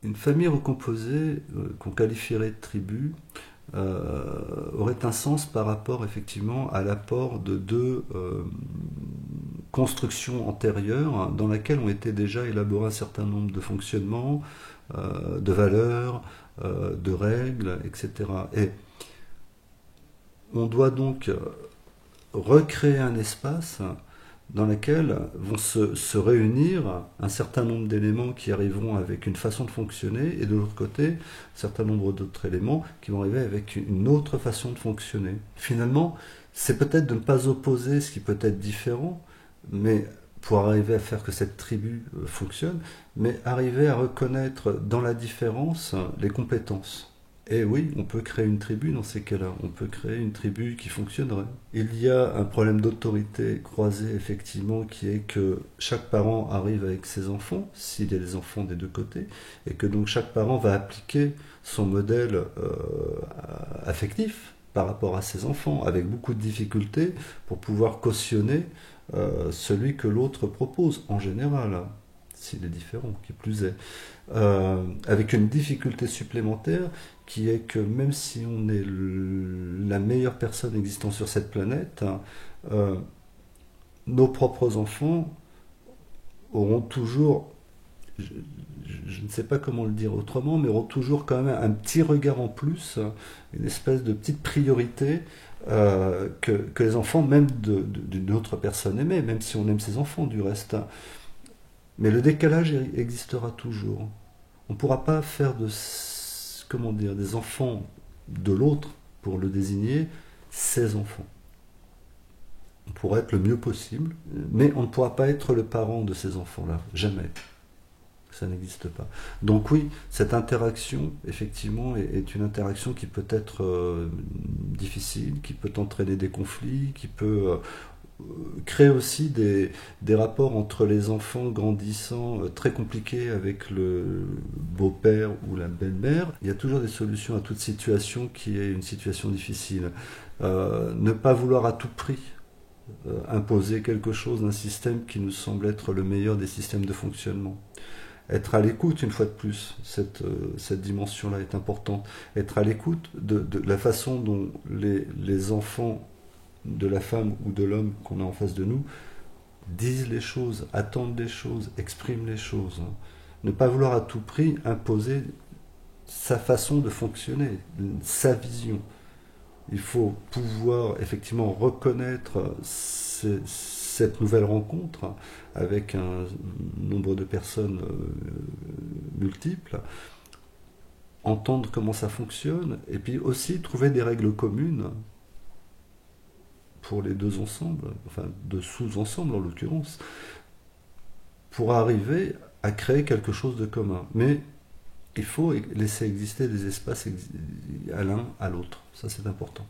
Une famille recomposée, qu'on qualifierait de tribu, aurait un sens par rapport effectivement à l'apport de deux constructions antérieures dans lesquelles ont été déjà élaborés un certain nombre de fonctionnements, de valeurs, de règles, etc. Et on doit donc recréer un espace dans lequel vont se réunir un certain nombre d'éléments qui arriveront avec une façon de fonctionner, et de l'autre côté, un certain nombre d'autres éléments qui vont arriver avec une autre façon de fonctionner. Finalement, c'est peut-être de ne pas opposer ce qui peut être différent, mais pour arriver à faire que cette tribu fonctionne, mais arriver à reconnaître dans la différence les compétences. Et oui, on peut créer une tribu dans ces cas-là. On peut créer une tribu qui fonctionnerait. Il y a un problème d'autorité croisée, effectivement, qui est que chaque parent arrive avec ses enfants, s'il y a des enfants des deux côtés, et que donc chaque parent va appliquer son modèle affectif par rapport à ses enfants, avec beaucoup de difficultés pour pouvoir cautionner celui que l'autre propose, en général, hein, s'il est différent, qui plus est. Avec une difficulté supplémentaire qui est que même si on est la meilleure personne existant sur cette planète, euh, nos propres enfants auront toujours, je, je ne sais pas comment le dire autrement, mais auront toujours quand même un petit regard en plus, une espèce de petite priorité que les enfants, même d'une autre personne aimée, même si on aime ses enfants du reste. Mais le décalage existera toujours. On ne pourra pas faire comment dire, des enfants de l'autre, pour le désigner, ses enfants. On pourra être le mieux possible, mais on ne pourra pas être le parent de ces enfants-là. Jamais. Ça n'existe pas. Donc oui, cette interaction, effectivement, est une interaction qui peut être difficile, qui peut entraîner des conflits, qui peut créer aussi des rapports entre les enfants grandissant très compliqués avec le beau-père ou la belle-mère. Il y a toujours des solutions à toute situation qui est une situation difficile. Ne pas vouloir à tout prix imposer quelque chose d'un système qui nous semble être le meilleur des systèmes de fonctionnement. Être à l'écoute, une fois de plus, cette dimension-là est importante. Être à l'écoute de la façon dont les enfants de la femme ou de l'homme qu'on a en face de nous disent les choses, attendent les choses, expriment les choses. Ne pas vouloir à tout prix imposer sa façon de fonctionner, sa vision. Il faut pouvoir effectivement reconnaître cette nouvelle rencontre avec un nombre de personnes multiples, entendre comment ça fonctionne, et puis aussi trouver des règles communes pour les deux ensembles, enfin deux sous-ensembles en l'occurrence, pour arriver à créer quelque chose de commun. Mais il faut laisser exister des espaces à l'un, à l'autre. Ça, c'est important.